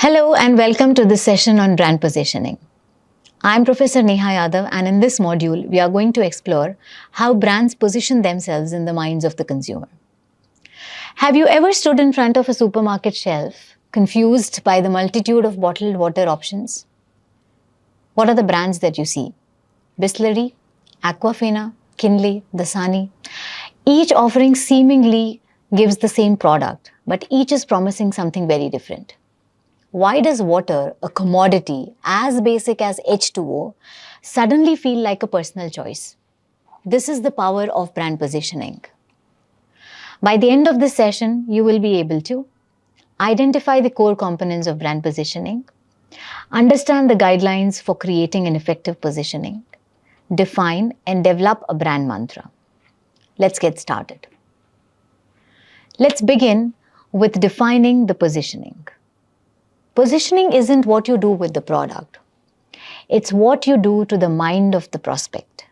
Hello and welcome to this session on brand positioning. I'm Professor Neha Yadav, and in this module, we are going to explore how brands position themselves in the minds of the consumer. Have you ever stood in front of a supermarket shelf, confused by the multitude of bottled water options? What are the brands that you see? Bisleri, Aquafina, Kinley, Dasani. Each offering seemingly gives the same product, but each is promising something very different. Why does water, a commodity as basic as H2O, suddenly feel like a personal choice? This is the power of brand positioning. By the end of this session, you will be able to identify the core components of brand positioning, understand the guidelines for creating an effective positioning, define and develop a brand mantra. Let's get started. Let's begin with defining the positioning. Positioning isn't what you do with the product. It's what you do to the mind of the prospect.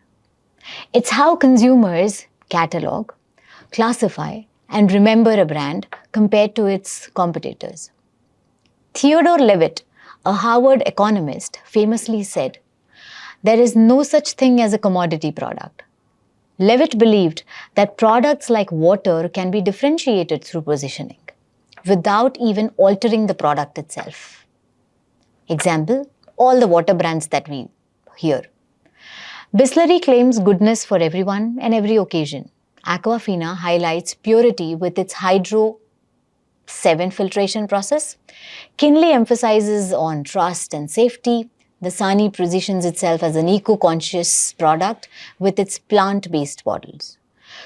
It's how consumers catalog, classify, and remember a brand compared to its competitors. Theodore Levitt, a Harvard economist, famously said, "There is no such thing as a commodity product." Levitt believed that products like water can be differentiated through positioning, without even altering the product itself. Example, all the water brands that we hear. Bisleri claims goodness for everyone and every occasion. Aquafina highlights purity with its Hydro 7 filtration process. Kinley emphasizes on trust and safety. Dasani positions itself as an eco-conscious product with its plant-based bottles.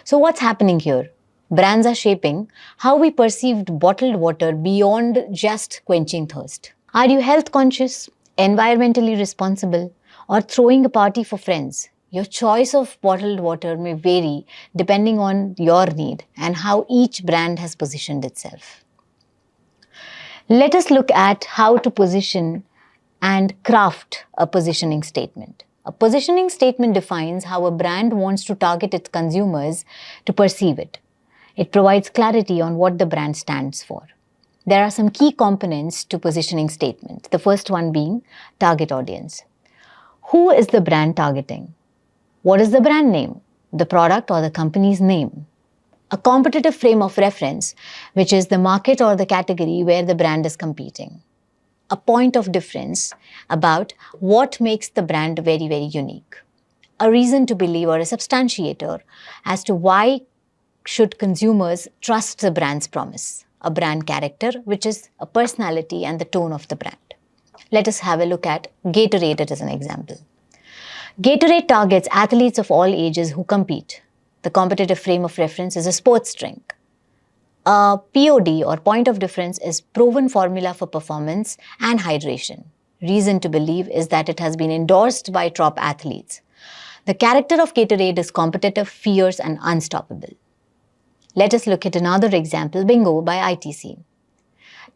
So what's happening here? Brands are shaping how we perceived bottled water beyond just quenching thirst. Are you health conscious, environmentally responsible, or throwing a party for friends? Your choice of bottled water may vary depending on your need and how each brand has positioned itself. Let us look at how to position and craft a positioning statement. A positioning statement defines how a brand wants to target its consumers to perceive it. It provides clarity on what the brand stands for. There are some key components to positioning statement. The first one being target audience. Who is the brand targeting? What is the brand name, the product or the company's name? A competitive frame of reference, which is the market or the category where the brand is competing. A point of difference about what makes the brand very, very unique. A reason to believe or a substantiator as to why should consumers trust the brand's promise. A brand character, which is a personality and the tone of the brand. Let us have a look at Gatorade as an example. Gatorade targets athletes of all ages who compete. The competitive frame of reference is a sports drink. A POD or point of difference is proven formula for performance and hydration. Reason to believe is that it has been endorsed by top athletes. The character of Gatorade is competitive, fierce, and unstoppable. Let us look at another example, Bingo by ITC.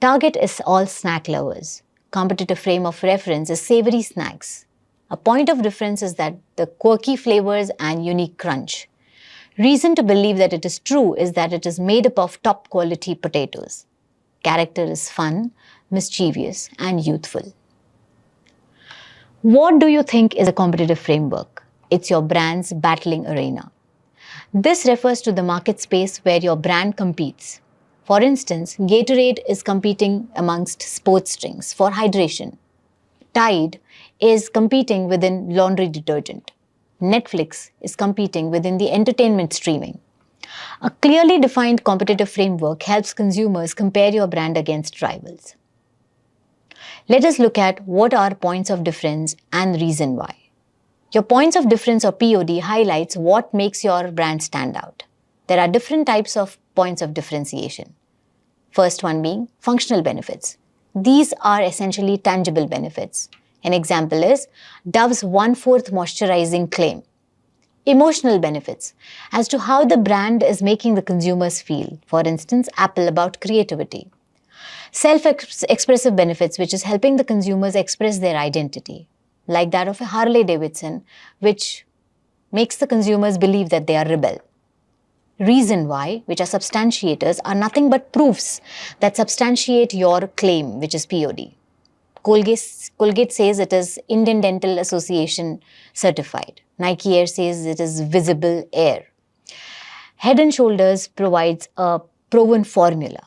Target is all snack lovers. Competitive frame of reference is savory snacks. A point of difference is that the quirky flavors and unique crunch. Reason to believe that it is true is that it is made up of top quality potatoes. Character is fun, mischievous, and youthful. What do you think is a competitive framework? It's your brand's battling arena. This refers to the market space where your brand competes. For instance, Gatorade is competing amongst sports drinks for hydration. Tide is competing within laundry detergent. Netflix is competing within the entertainment streaming. A clearly defined competitive framework helps consumers compare your brand against rivals. Let us look at what are points of difference and reason why. Your points of difference or POD highlights what makes your brand stand out. There are different types of points of differentiation. First one being functional benefits. These are essentially tangible benefits. An example is Dove's 1/4 moisturizing claim. Emotional benefits as to how the brand is making the consumers feel. For instance, Apple about creativity. Self-expressive benefits, which is helping the consumers express their identity, like that of a Harley Davidson, which makes the consumers believe that they are rebel. reason why, which are substantiators, are nothing but proofs that substantiate your claim, which is POD. Colgate says it is Indian Dental Association certified. Nike Air says it is visible air. Head and Shoulders provides a proven formula.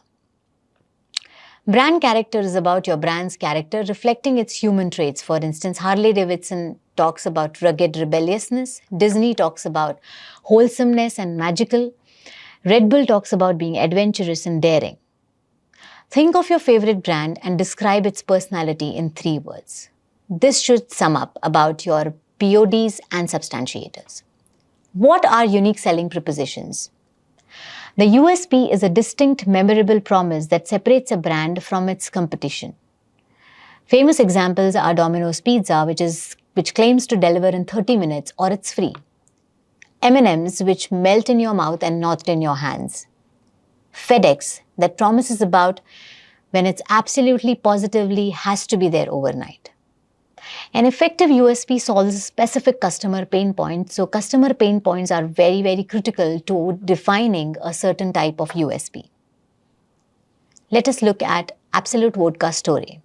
Brand character is about your brand's character reflecting its human traits. For instance, Harley Davidson talks about rugged rebelliousness. Disney talks about wholesomeness and magical. Red Bull talks about being adventurous and daring. Think of your favorite brand and describe its personality in 3 words. This should sum up about your PODs and substantiators. What are unique selling propositions? The USP is a distinct, memorable promise that separates a brand from its competition. Famous examples are Domino's Pizza, which claims to deliver in 30 minutes or it's free. M&M's, which melt in your mouth and not in your hands. FedEx, that promises about when it's absolutely positively has to be there overnight. An effective USP solves specific customer pain points, so customer pain points are very, very critical to defining a certain type of USP. Let us look at Absolut Vodka's story.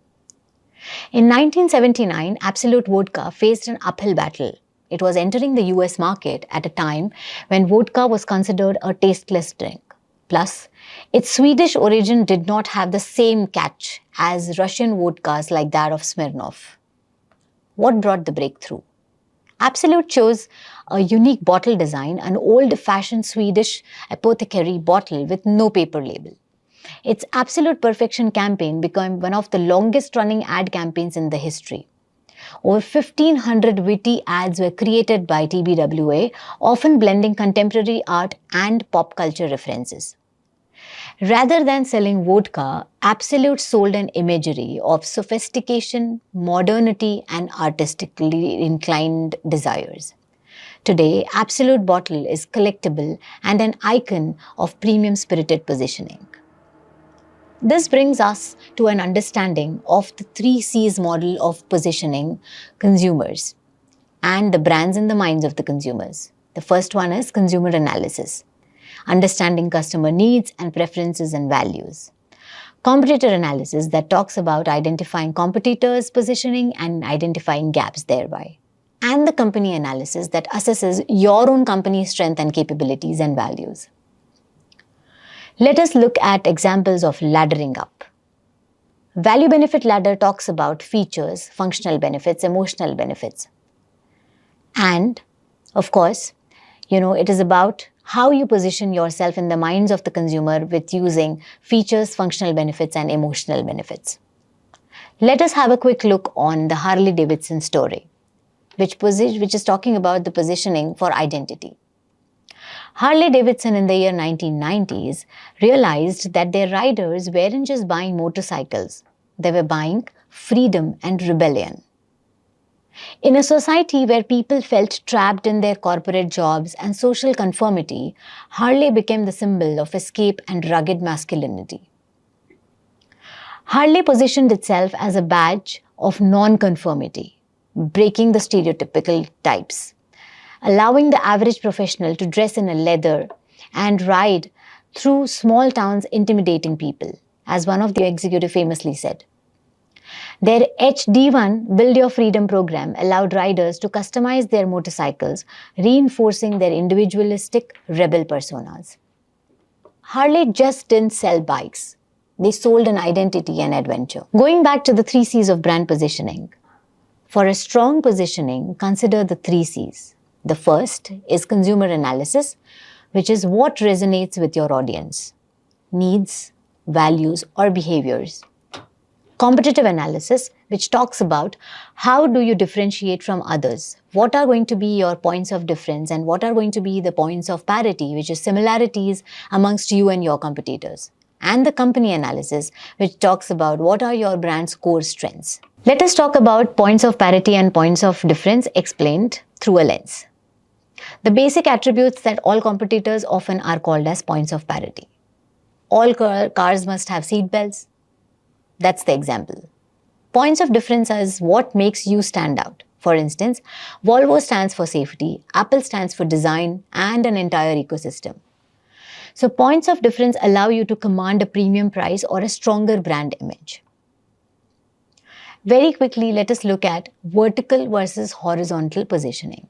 In 1979, Absolut Vodka faced an uphill battle. It was entering the US market at a time when vodka was considered a tasteless drink. Plus, its Swedish origin did not have the same catch as Russian vodkas like that of Smirnoff. What brought the breakthrough? Absolut chose a unique bottle design, an old-fashioned Swedish apothecary bottle with no paper label. Its Absolute Perfection campaign became one of the longest-running ad campaigns in the history. Over 1,500 witty ads were created by TBWA, often blending contemporary art and pop culture references. Rather than selling vodka, Absolut sold an imagery of sophistication, modernity, and artistically inclined desires. Today, Absolut bottle is collectible and an icon of premium spirited positioning. This brings us to an understanding of the 3 C's model of positioning consumers and the brands in the minds of the consumers. The first one is consumer analysis, understanding customer needs and preferences and values. Competitor analysis that talks about identifying competitors' positioning and identifying gaps thereby. And the company analysis that assesses your own company's strength and capabilities and values. Let us look at examples of laddering up. Value benefit ladder talks about features, functional benefits, emotional benefits. And, of course, it is about how you position yourself in the minds of the consumer with using features, functional benefits, and emotional benefits. Let us have a quick look on the Harley Davidson story, which is talking about the positioning for identity. Harley Davidson in the year 1990s realized that their riders weren't just buying motorcycles, they were buying freedom and rebellion. In a society where people felt trapped in their corporate jobs and social conformity, Harley became the symbol of escape and rugged masculinity. Harley positioned itself as a badge of non-conformity, breaking the stereotypical types, allowing the average professional to dress in a leather and ride through small towns intimidating people, as one of the executives famously said. Their HD1 Build Your Freedom program allowed riders to customize their motorcycles, reinforcing their individualistic rebel personas. Harley just didn't sell bikes. They sold an identity and adventure. Going back to the 3 C's of brand positioning. For a strong positioning, consider the 3 C's. The first is consumer analysis, which is what resonates with your audience, needs, values, or behaviors. Competitive analysis, which talks about how do you differentiate from others, what are going to be your points of difference and what are going to be the points of parity, which is similarities amongst you and your competitors. And the company analysis, which talks about what are your brand's core strengths. Let us talk about points of parity and points of difference explained through a lens. The basic attributes that all competitors often are called as points of parity. All cars must have seat belts. That's the example. Points of difference is what makes you stand out. For instance, Volvo stands for safety, Apple stands for design and an entire ecosystem. So points of difference allow you to command a premium price or a stronger brand image. Very quickly, let us look at vertical versus horizontal positioning.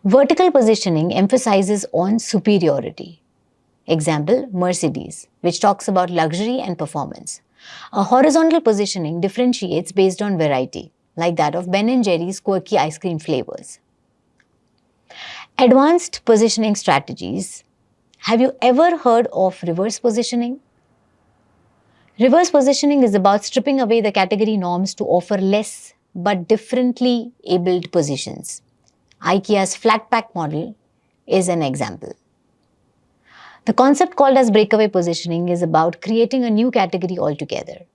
Vertical positioning emphasizes on superiority. Example, Mercedes, which talks about luxury and performance. A horizontal positioning differentiates based on variety, like that of Ben & Jerry's quirky ice cream flavors. Advanced positioning strategies. Have you ever heard of reverse positioning? Reverse positioning is about stripping away the category norms to offer less but differently abled positions. IKEA's flat pack model is an example. The concept called as breakaway positioning is about creating a new category altogether.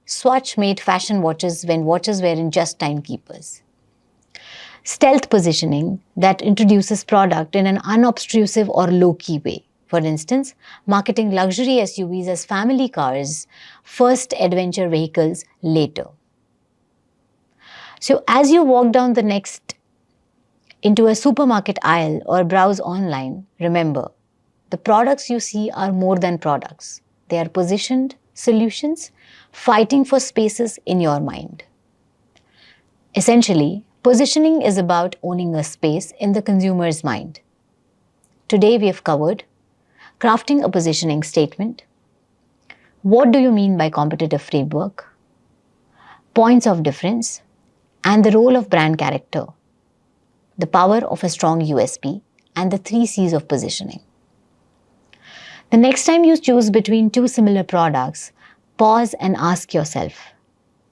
Swatch made fashion watches when watches were in just timekeepers. Stealth positioning that introduces product in an unobtrusive or low-key way. For instance, marketing luxury SUVs as family cars, first adventure vehicles later. So as you walk down the next into a supermarket aisle or browse online, remember, the products you see are more than products. They are positioned solutions fighting for spaces in your mind. Essentially, positioning is about owning a space in the consumer's mind. Today we have covered crafting a positioning statement. What do you mean by competitive framework? Points of difference and the role of brand character. The power of a strong USP and the 3 C's of positioning. The next time you choose between two similar products, pause and ask yourself,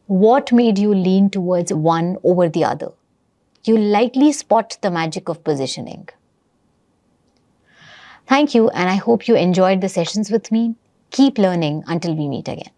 what made you lean towards one over the other? You'll likely spot the magic of positioning. Thank you, and I hope you enjoyed the sessions with me. Keep learning until we meet again.